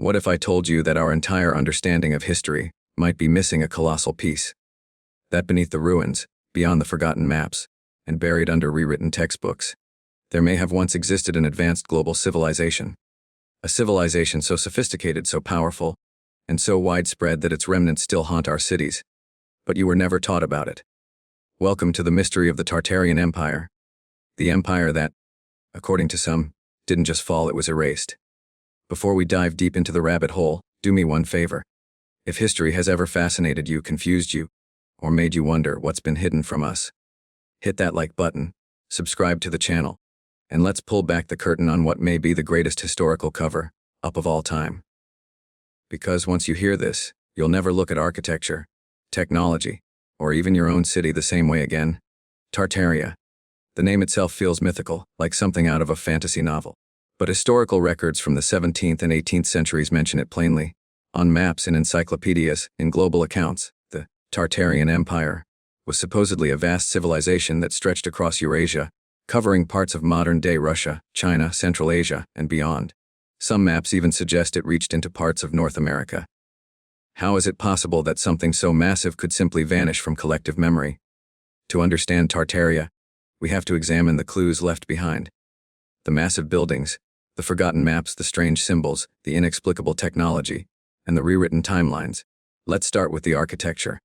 What if I told you that our entire understanding of history might be missing a colossal piece? That beneath the ruins, beyond the forgotten maps, and buried under rewritten textbooks, there may have once existed an advanced global civilization. A civilization so sophisticated, so powerful, and so widespread that its remnants still haunt our cities. But you were never taught about it. Welcome to the mystery of the Tartarian Empire. The empire that, according to some, didn't just fall, it was erased. Before we dive deep into the rabbit hole, do me one favor. If history has ever fascinated you, confused you, or made you wonder what's been hidden from us, hit that like button, subscribe to the channel, and let's pull back the curtain on what may be the greatest historical cover-up of all time. Because once you hear this, you'll never look at architecture, technology, or even your own city the same way again. Tartaria. The name itself feels mythical, like something out of a fantasy novel. But historical records from the 17th and 18th centuries mention it plainly. On maps and encyclopedias, in global accounts, the Tartarian Empire was supposedly a vast civilization that stretched across Eurasia, covering parts of modern-day Russia, China, Central Asia, and beyond. Some maps even suggest it reached into parts of North America. How is it possible that something so massive could simply vanish from collective memory? To understand Tartaria, we have to examine the clues left behind. The massive buildings, the forgotten maps, the strange symbols, the inexplicable technology, and the rewritten timelines. Let's start with the architecture.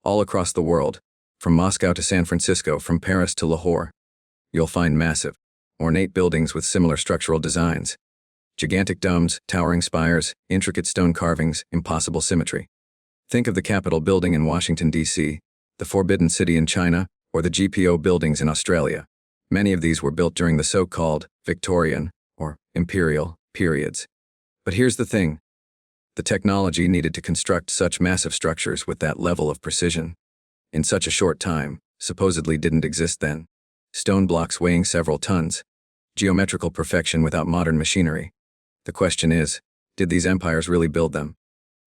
All across the world, from Moscow to San Francisco, from Paris to Lahore, you'll find massive, ornate buildings with similar structural designs. Gigantic domes, towering spires, intricate stone carvings, impossible symmetry. Think of the Capitol building in Washington, D.C., the Forbidden City in China, or the GPO buildings in Australia. Many of these were built during the so-called Victorian, or Imperial, periods. But here's the thing. The technology needed to construct such massive structures with that level of precision in such a short time supposedly didn't exist then. Stone blocks weighing several tons. Geometrical perfection without modern machinery. The question is, did these empires really build them?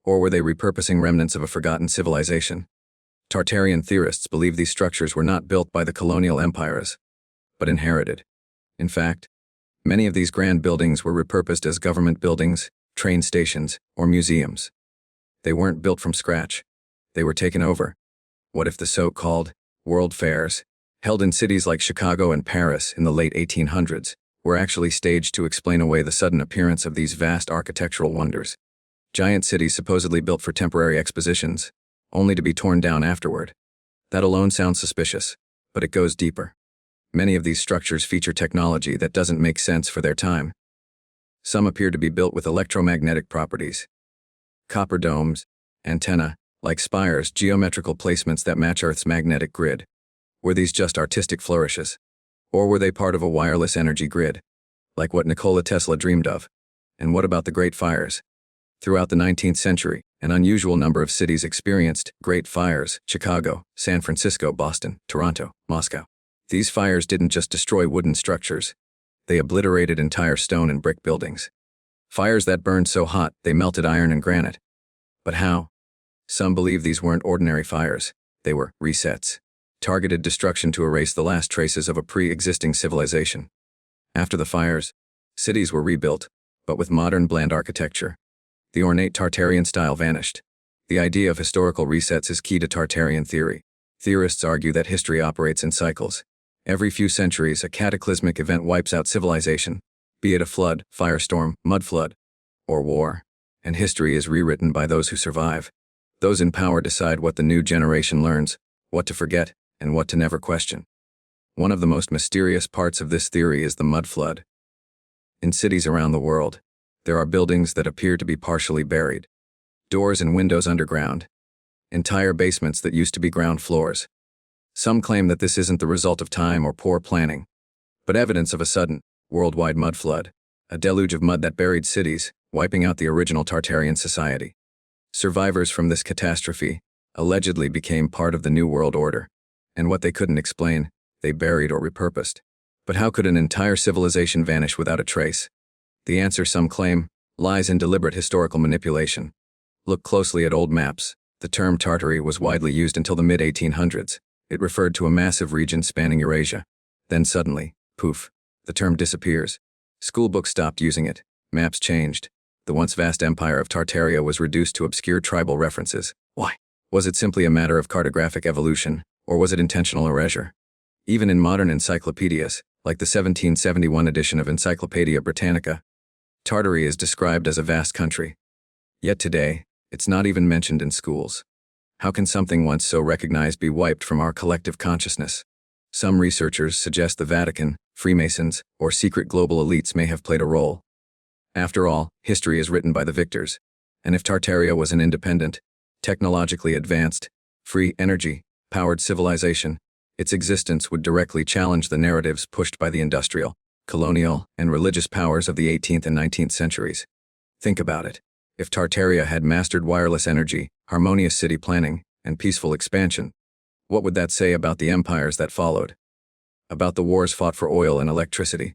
Or were they repurposing remnants of a forgotten civilization? Tartarian theorists believe these structures were not built by the colonial empires, but inherited. In fact, many of these grand buildings were repurposed as government buildings, train stations, or museums. They weren't built from scratch. They were taken over. What if the so-called world fairs, held in cities like Chicago and Paris in the late 1800s, were actually staged to explain away the sudden appearance of these vast architectural wonders? Giant cities supposedly built for temporary expositions, only to be torn down afterward. That alone sounds suspicious, but it goes deeper. Many of these structures feature technology that doesn't make sense for their time. Some appear to be built with electromagnetic properties. Copper domes, antennae, like spires, geometrical placements that match Earth's magnetic grid. Were these just artistic flourishes? Or were they part of a wireless energy grid, like what Nikola Tesla dreamed of? And what about the Great Fires? Throughout the 19th century, an unusual number of cities experienced great fires: Chicago, San Francisco, Boston, Toronto, Moscow. These fires didn't just destroy wooden structures. They obliterated entire stone and brick buildings. Fires that burned so hot they melted iron and granite. But how? Some believe these weren't ordinary fires. They were resets. Targeted destruction to erase the last traces of a pre-existing civilization. After the fires, cities were rebuilt, but with modern bland architecture. The ornate Tartarian style vanished. The idea of historical resets is key to Tartarian theory. Theorists argue that history operates in cycles. Every few centuries, a cataclysmic event wipes out civilization, be it a flood, firestorm, mudflood, or war, and history is rewritten by those who survive. Those in power decide what the new generation learns, what to forget, and what to never question. One of the most mysterious parts of this theory is the mudflood. In cities around the world, there are buildings that appear to be partially buried. Doors and windows underground. Entire basements that used to be ground floors. Some claim that this isn't the result of time or poor planning, but evidence of a sudden, worldwide mudflood, a deluge of mud that buried cities, wiping out the original Tartarian society. Survivors from this catastrophe allegedly became part of the New World Order, and what they couldn't explain, they buried or repurposed. But how could an entire civilization vanish without a trace? The answer, some claim, lies in deliberate historical manipulation. Look closely at old maps. The term Tartary was widely used until the mid-1800s. It referred to a massive region spanning Eurasia. Then suddenly, poof, the term disappears. Schoolbooks stopped using it. Maps changed. The once vast empire of Tartaria was reduced to obscure tribal references. Why? Was it simply a matter of cartographic evolution, or was it intentional erasure? Even in modern encyclopedias, like the 1771 edition of Encyclopaedia Britannica, Tartary is described as a vast country. Yet today, it's not even mentioned in schools. How can something once so recognized be wiped from our collective consciousness? Some researchers suggest the Vatican, Freemasons, or secret global elites may have played a role. After all, history is written by the victors, and if Tartaria was an independent, technologically advanced, free energy-powered civilization, its existence would directly challenge the narratives pushed by the industrial, colonial, and religious powers of the 18th and 19th centuries. Think about it. If Tartaria had mastered wireless energy, harmonious city planning, and peaceful expansion, what would that say about the empires that followed? About the wars fought for oil and electricity?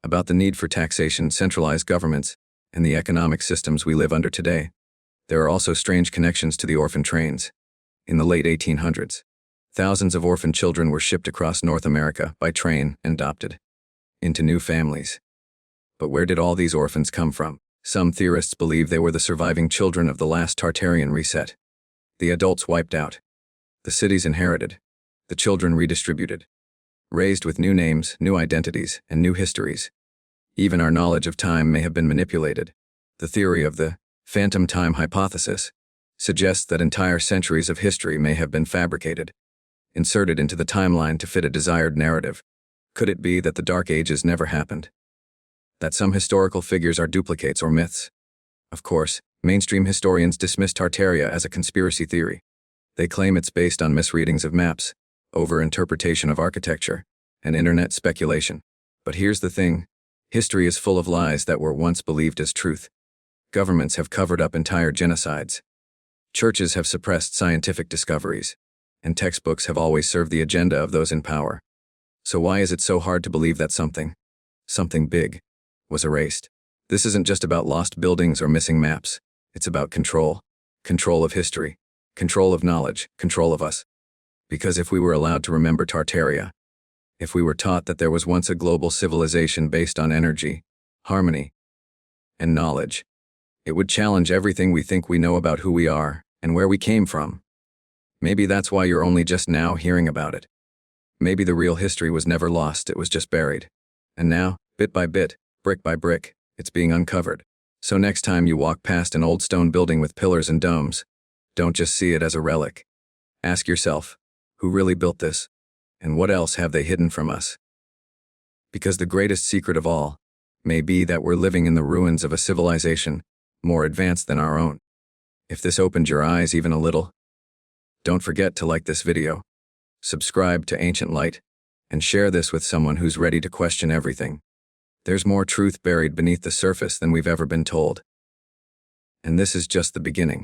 About the need for taxation, centralized governments, and the economic systems we live under today? There are also strange connections to the orphan trains. In the late 1800s, thousands of orphan children were shipped across North America by train and adopted into new families. But where did all these orphans come from? Some theorists believe they were the surviving children of the last Tartarian reset. The adults wiped out. The cities inherited. The children redistributed. Raised with new names, new identities, and new histories. Even our knowledge of time may have been manipulated. The theory of the phantom time hypothesis suggests that entire centuries of history may have been fabricated, inserted into the timeline to fit a desired narrative. Could it be that the Dark Ages never happened? That some historical figures are duplicates or myths? Of course, mainstream historians dismiss Tartaria as a conspiracy theory. They claim it's based on misreadings of maps, over-interpretation of architecture, and internet speculation. But here's the thing. History is full of lies that were once believed as truth. Governments have covered up entire genocides. Churches have suppressed scientific discoveries. And textbooks have always served the agenda of those in power. So why is it so hard to believe that something big, was erased? This isn't just about lost buildings or missing maps. It's about control. Control of history. Control of knowledge. Control of us. Because if we were allowed to remember Tartaria, if we were taught that there was once a global civilization based on energy, harmony, and knowledge, it would challenge everything we think we know about who we are and where we came from. Maybe that's why you're only just now hearing about it. Maybe the real history was never lost, it was just buried. And now, bit by bit, brick by brick, it's being uncovered. So next time you walk past an old stone building with pillars and domes, don't just see it as a relic. Ask yourself, who really built this? And what else have they hidden from us? Because the greatest secret of all may be that we're living in the ruins of a civilization more advanced than our own. If this opened your eyes even a little, don't forget to like this video, subscribe to Ancient Light, and share this with someone who's ready to question everything. There's more truth buried beneath the surface than we've ever been told. And this is just the beginning.